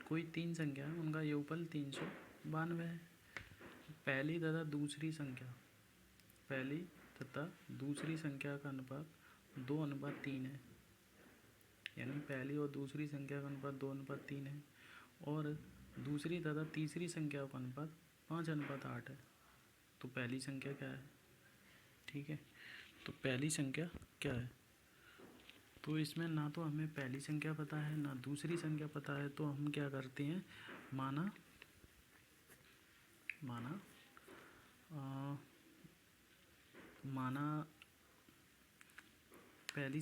कोई तीन संख्या है उनका योगफल 392 है। पहली तथा दूसरी संख्या का अनुपात 2:3 है, यानी पहली और दूसरी संख्या का अनुपात 2:3 है, और दूसरी तथा तीसरी संख्या का अनुपात 5:8 है। तो पहली संख्या क्या है? ठीक है, तो पहली संख्या क्या है? तो इसमें ना तो हमें पहली संख्या पता है ना दूसरी संख्या पता है, तो हम क्या करते हैं, माना पहली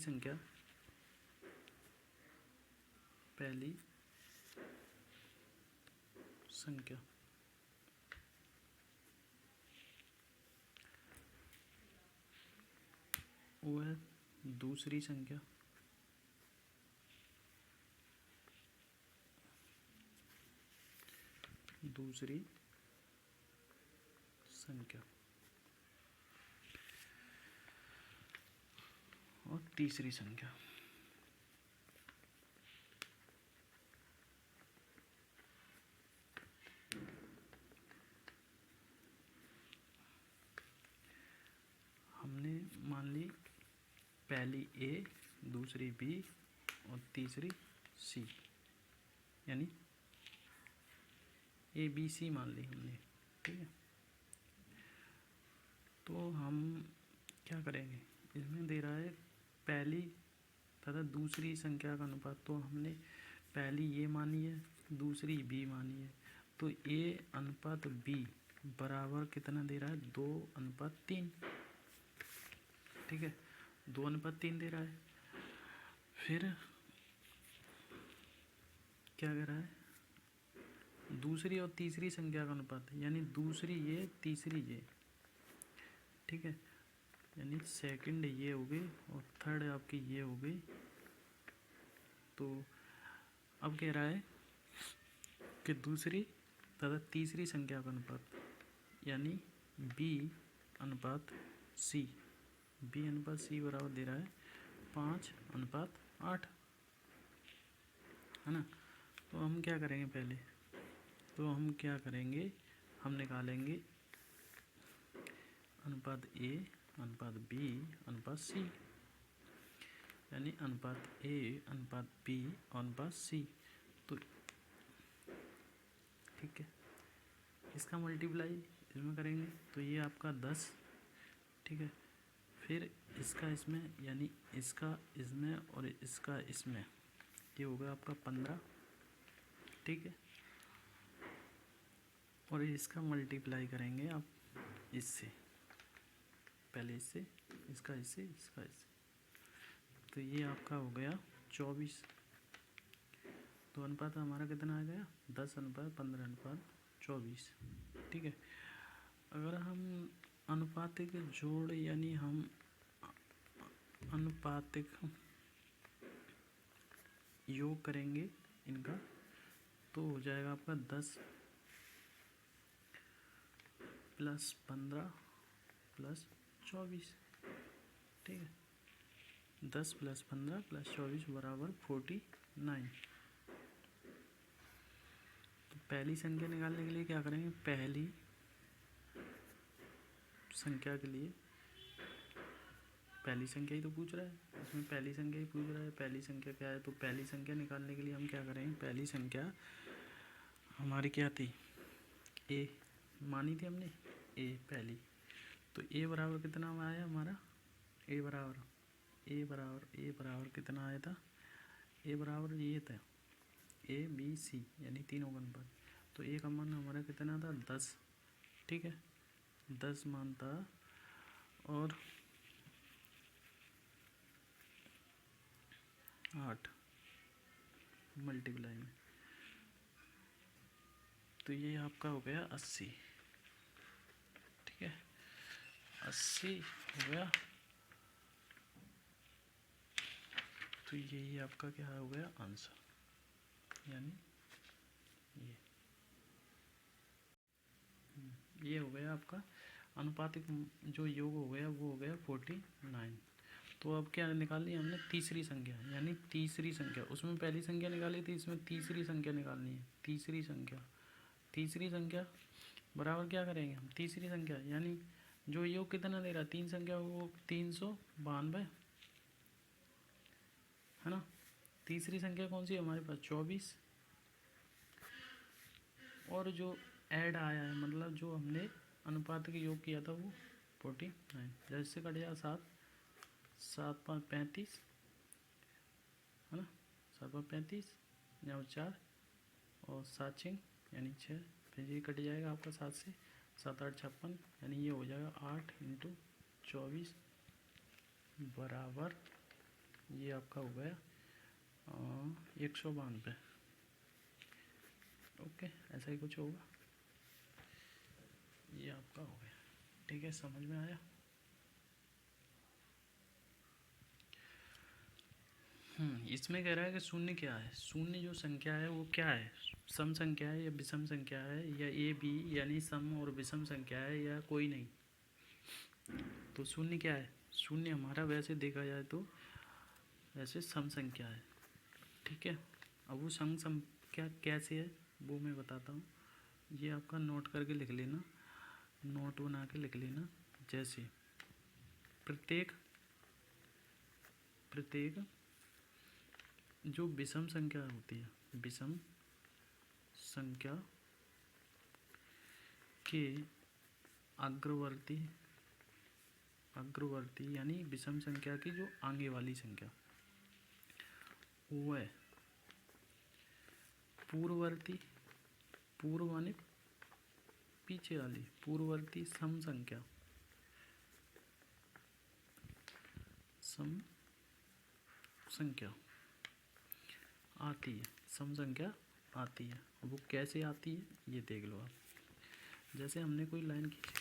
संख्या वो है दूसरी संख्या और तीसरी संख्या। हमने मान ली पहली ए, दूसरी बी और तीसरी सी, यानी ए बी सी मान ली हमने। ठीक है, तो हम क्या करेंगे, इसमें दे रहा है पहली तथा दूसरी संख्या का अनुपात, तो हमने पहली ए मानी है, दूसरी बी मानी है, तो ए अनुपात बी बराबर कितना दे रहा है, 2:3। ठीक है, 2:3 दे रहा है। फिर क्या कह रहा है, दूसरी और तीसरी संख्या का अनुपात, यानी दूसरी ये तीसरी ये। ठीक है, यानी सेकंड ये हो गई और थर्ड आपकी ये हो गई। तो अब कह रहा है कि दूसरी तथा तीसरी संख्या का अनुपात, यानी B/C बराबर दे रहा है 5:8, है ना। तो हम क्या करेंगे, पहले तो हम क्या करेंगे, हम निकालेंगे अनुपात A, अनुपात B, अनुपात C, यानी अनुपात A, अनुपात B, अनुपात C। तो ठीक है, इसका मल्टीप्लाई इसमें करेंगे तो ये आपका 10। ठीक है, फिर इसका इसमें, यानी इसका इसमें और इसका इसमें, ये हो गया आपका 15। ठीक है, और इसका मल्टीप्लाई करेंगे आप इससे, पहले इससे, इसका इससे, इसका इससे, तो ये आपका हो गया 24। तो अनुपात हमारा कितना आ गया, 10:15:24। ठीक है, अगर हम अनुपातिक जोड़, यानी हम अनुपातिक योग करेंगे इनका, तो हो जाएगा आपका 10 + 15 + 24। ठीक है, 10 + 15 + 24 बराबर 49। तो पहली संख्या निकालने के लिए क्या करेंगे, पहली संख्या के लिए, पहली संख्या ही तो पूछ रहा है, इसमें पहली संख्या ही पूछ रहा है, पहली संख्या क्या है, तो पहली संख्या निकालने के लिए हम क्या करेंगे, पहली संख्या हमारी क्या थी, ए मानी थी हमने, ए पहली। तो ए बराबर कितना आया हमारा, ए बराबर कितना आया था, ए बराबर ये था ABC, यानी तीनों का अनुपात। तो ए का मान हमारा कितना था, 10। ठीक है, 10 मान था, और 8 मल्टीप्लाई में, तो ये आपका हो गया 80। ठीक है, 80 हो गया। तो यही आपका क्या हो गया आंसर, यानी ये हो गया आपका अनुपातिक जो योग हो गया, वो हो गया 49। तो अब क्या निकालनी है हमने, तीसरी संख्या, यानी तीसरी संख्या। उसमें पहली संख्या निकाली थी, इसमें तीसरी संख्या निकालनी है। तीसरी संख्या, तीसरी संख्या बराबर क्या करेंगे हम, तीसरी संख्या यानी जो योग कितना दे रहा है, 3 संख्या, वो 392 है ना। तीसरी संख्या कौन सी है हमारे पास, 24। और जो ऐड आया है, मतलब जो हमने अनुपात के योग किया था, वो 49। जैसे कट जाए 7, 7 5 35 है ना, 7 5 35, यहाँ 4 और 7 6 यानी 6। फिर ये कट जाएगा आपका 7 से, 7 8 56, यानी ये हो जाएगा 8 × 24 बराबर, ये आपका हो गया 192। ओके, ऐसा ही कुछ होगा, ये आपका हो गया। ठीक है, समझ में आया। इसमें कह रहा है कि शून्य क्या है। शून्य जो संख्या है वो क्या है, सम संख्या है या विषम संख्या है, या ए बी यानी सम और विषम संख्या है, या कोई नहीं। तो शून्य क्या है, शून्य हमारा वैसे देखा जाए तो वैसे सम संख्या है। ठीक है, अब वो सम संख्या कैसे है वो मैं बताता हूँ। ये आपका नोट करके लिख लेना, नोट बना के लिख लेना। जैसे प्रत्येक जो विषम संख्या होती है, विषम संख्या के अग्रवर्ती यानी विषम संख्या की जो आगे वाली संख्या, वो है पूर्ववर्ती, पूर्व माने पीछे वाली, पूर्ववर्ती सम संख्या, सम संख्या आती है, सम संख्या आती है। वो कैसे आती है ये देख लो आप। जैसे हमने कोई लाइन खींची,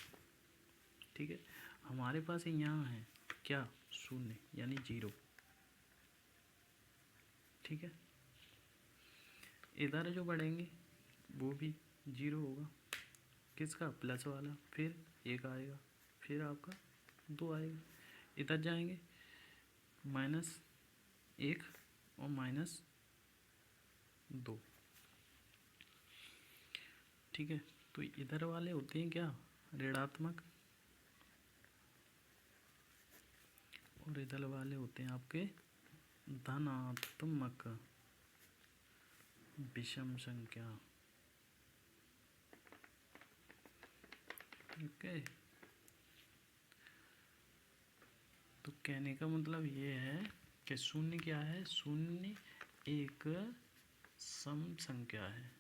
ठीक है, हमारे पास यहाँ है क्या, शून्य यानी 0। ठीक है, इधर जो बढ़ेंगे वो भी 0 होगा, किसका, प्लस वाला। फिर 1 आएगा, फिर आपका 2 आएगा। इधर जाएंगे -1 और -2। ठीक है, तो इधर वाले होते हैं क्या, ऋणात्मक, और इधर वाले होते हैं आपके धनात्मक विषम संख्या। ओके, तो कहने का मतलब ये है कि शून्य क्या है, शून्य एक सम संख्या है।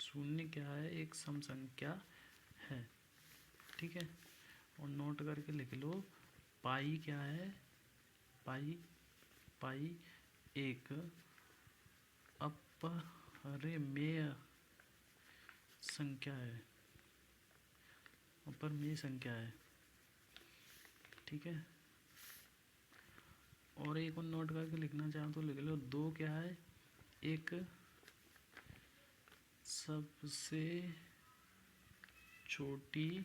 शून्य क्या है, एक सम संख्या है। ठीक है, और नोट करके लिख लो, पाई क्या है, पाई एक अपरिमेय संख्या है, अपरिमेय संख्या है। ठीक है, और एक और नोट करके लिखना चाहो तो लिख लो, 2 क्या है, एक सबसे छोटी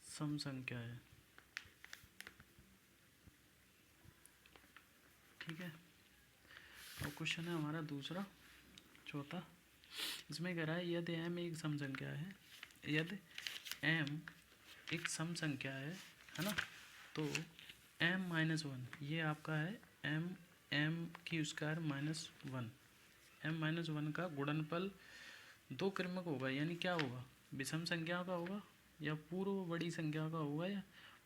सम संख्या है। ठीक है, और क्वेश्चन है हमारा दूसरा, चौथा। इसमें कह रहा है यदि m एक सम संख्या है, यदि m एक सम संख्या है ना, तो m-1 ये आपका है m -1, m-1 का गुणनफल 2 क्रमिक होगा, यानी क्या होगा, विषम संख्याओं का होगा, या पूर्व बड़ी संख्याओं का होगा, या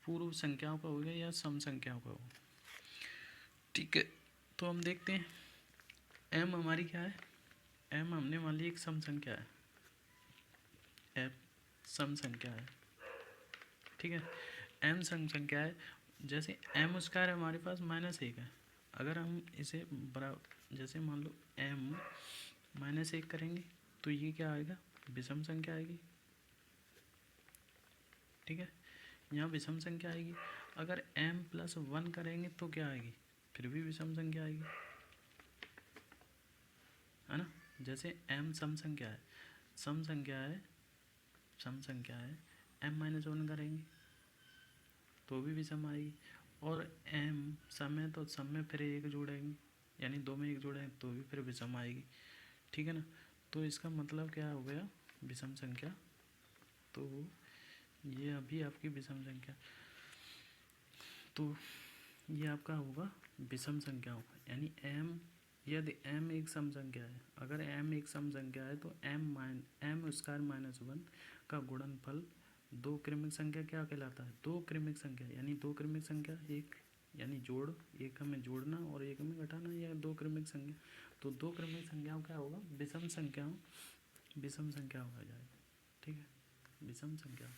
पूर्व संख्याओं का होगा, या सम संख्याओं का होगा। ठीक है, तो हम देखते हैं m हमारी क्या है, m हमने मान ली एक सम संख्या है, f सम संख्या है। ठीक है, m सम संख्या है। जैसे m स्क्वायर हमारे पास -1 है, अगर हम इसे बराबर, जैसे मान लो m -1 करेंगे तो ये क्या आएगा, विषम संख्या आएगी। ठीक है, यहाँ विषम संख्या आएगी। अगर m+1 करेंगे तो क्या आएगी, फिर भी विषम संख्या आएगी, है ना। जैसे m सम संख्या है, सम संख्या है, m-1 करेंगे तो भी विषम आएगी। और m सम है तो सम में फिर एक जोड़ेंगे, यानी दो में एक जोड़ेंगे तो भी फिर विषम आएगी, ठीक है ना। तो इसका मतलब क्या हो गया, विषम संख्या। तो ये अभी आपकी विषम संख्या, तो ये आपका होगा विषम संख्या होगा, यानी m, यदि m एक सम संख्या है, अगर m एक सम संख्या है तो m स्क्वायर माइनस 1 का गुणनफल दो क्रमिक संख्या क्या कहलाता है, दो क्रमिक संख्या, यानी दो क्रमिक संख्या एक, यानी जोड़, एक हमें जोड़ना और एक हमें घटाना, या दो क्रमिक संख्या, तो दो क्रमिक संख्याओं क्या होगा, विषम संख्याओं, विषम संख्या हो जाएगा, ठीक है, विषम संख्या।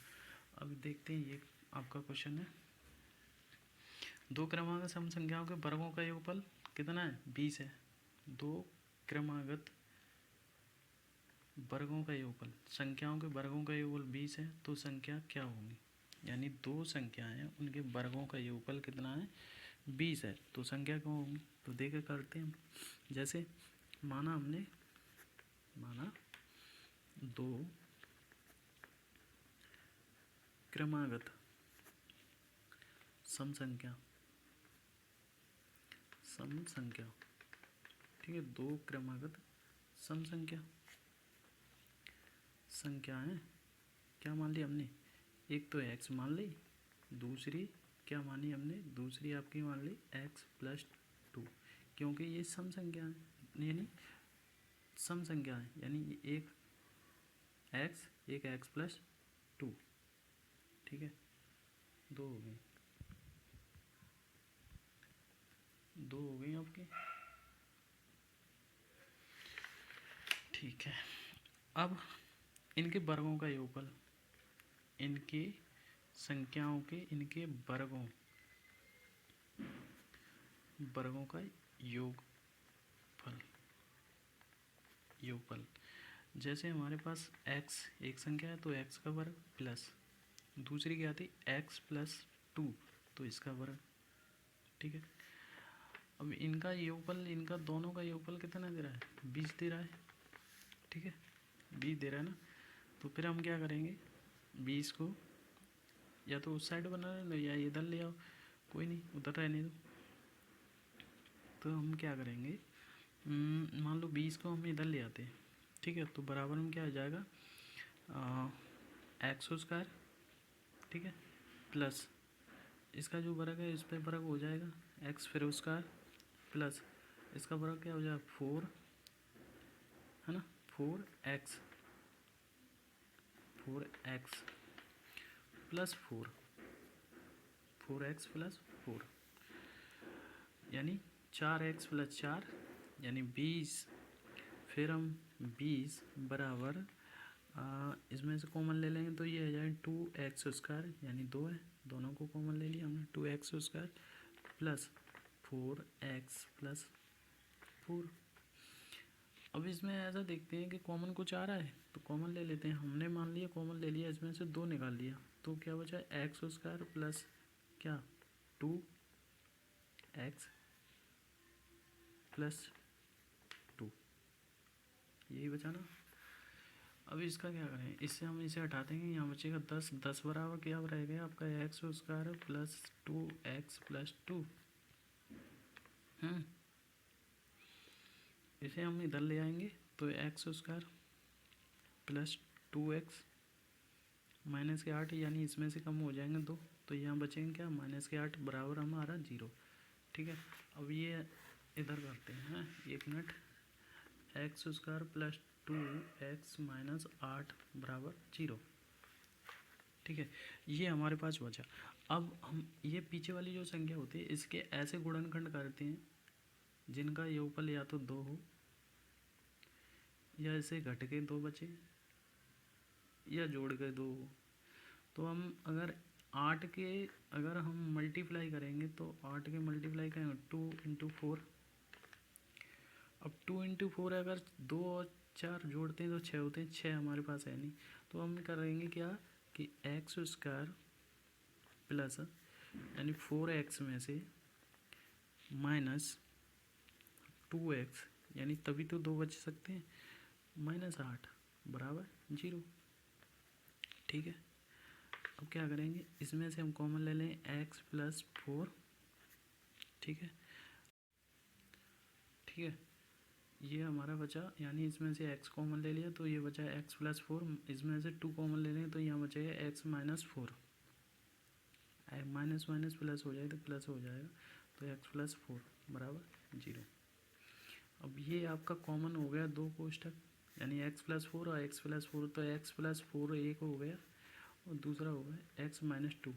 अब देखते हैं ये आपका क्वेश्चन है, दो क्रमागत सम संख्याओं के वर्गों का योगफल कितना है, 20 है। दो क्रमागत वर्गों का योगफल, संख्याओं के वर्गों का योगफल 20 है, तो संख्या क्या होगी, यानी दो संख्याएं हैं उनके वर्गों का योगफल कितना है, 20 है, तो संख्या क्या होगी। तो देख करते हैं, जैसे माना दो क्रमागत सम संख्या, ठीक है, दो क्रमागत सम संख्याएं क्या मान ली हमने, एक तो x मान ली, दूसरी क्या मानी हमने, दूसरी आपकी मान ली x+2, क्योंकि ये सम संख्या है, यानी सम संख्या है, यानी एक x+2, ठीक है, दो हो गई आपकी, ठीक है। अब इनके वर्गों का योगफल, इनके संख्याओं के इनके वर्गों का योगफल, जैसे हमारे पास x एक संख्या है तो x का वर्ग प्लस दूसरी क्या थी x+2, तो इसका वर्ग, ठीक है। अब इनका योगफल, इनका दोनों का योगफल कितना दे रहा है, 20 दे रहा है, ठीक है, 20 दे रहा है ना। तो फिर हम क्या करेंगे, 20 को या तो उस साइड बना लेना या इधर ले आओ, कोई नहीं उधर रहने दो। तो हम क्या करेंगे, मान लो 20 को हम इधर ले आते हैं, ठीक है, तो बराबर में क्या हो जाएगा, x², ठीक है, प्लस इसका जो वर्ग है इस पर वर्ग हो जाएगा x फिर उसका प्लस इसका वर्ग क्या हो जाएगा 4, है ना, 4x प्लस 4 यानी 4x+4 यानी 20, फिर हम 20 बराबर इसमें से कॉमन ले लेंगे तो ये हो जाए 2x², यानी 2 है, दोनों को कॉमन ले लिया हमने, 2x² प्लस 4x+4। अब इसमें ऐसा देखते हैं कि कॉमन कुछ आ रहा है तो कॉमन ले लेते हैं, हमने मान लिया कॉमन ले लिया, इसमें से 2 निकाल लिया तो क्या बचा x² प्लस क्या 2x+2, यही बचा ना। अब इसका क्या करें, इससे हम इसे हटा देंगे, यहाँ बचेगा 10 बराबर क्या रहेगा आपका x² प्लस 2x+2। इसे हम इधर ले आएंगे तो x² प्लस 2x माइनस के 8, यानी इसमें से कम हो जाएंगे 2, तो यहाँ बचेंगे क्या -8 बराबर हमारा 0, ठीक है। अब ये इधर करते हैं, 1 minute, x² plus 2x minus 8 बराबर 0, ठीक है, ये हमारे पास बचा। अब हम ये पीछे वाली जो संख्या होती है इसके ऐसे गुणनखंड करते हैं जिनका योगफल या तो 2 हो या इसे घट के 2 बचे या जोड़ के 2 हो। तो हम अगर 8 के अगर हम मल्टीप्लाई करेंगे तो 8 के मल्टीप्लाई करेंगे 2 × 4, अब 2 × 4 अगर 2 और 4 जोड़ते हैं तो 6 होते हैं, 6 हमारे पास है नहीं, तो हम करेंगे क्या कि x² प्लस यानी 4x में से माइनस 2x, यानी तभी तो 2 बच सकते हैं, -8 बराबर 0, ठीक है। अब क्या करेंगे, इसमें से हम कॉमन ले लें x+4 ठीक है, ठीक है। ये हमारा बचा, यानी इसमें से x कॉमन ले लिया तो ये बचा x प्लस 4, इसमें से 2 कॉमन ले लें तो यहाँ बचेगा x minus 4, minus minus plus हो जाए तो प्लस हो जाएगा, तो x प्लस 4 बराबर 0। अब ये आपका कॉमन हो गया दो कोष्टक, यानी x प्लस 4 और x प्लस 4, तो x प्लस 4 एक हो गया और दूसरा हो गया x माइनस 2,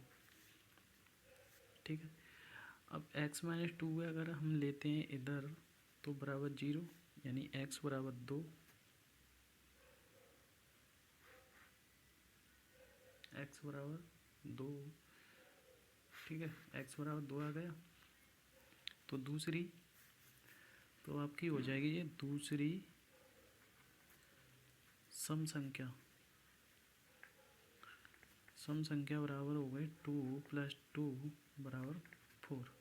ठीक है। अब x माइनस 2 अगर हम लेते हैं इधर तो बराबर 0, यानी x बराबर 2, x बराबर 2, ठीक है, x बराबर 2 आ गया। तो दूसरी तो आपकी हो जाएगी ये दूसरी सम संख्या, सम संख्या बराबर हो गई 2 प्लस 2 बराबर 4।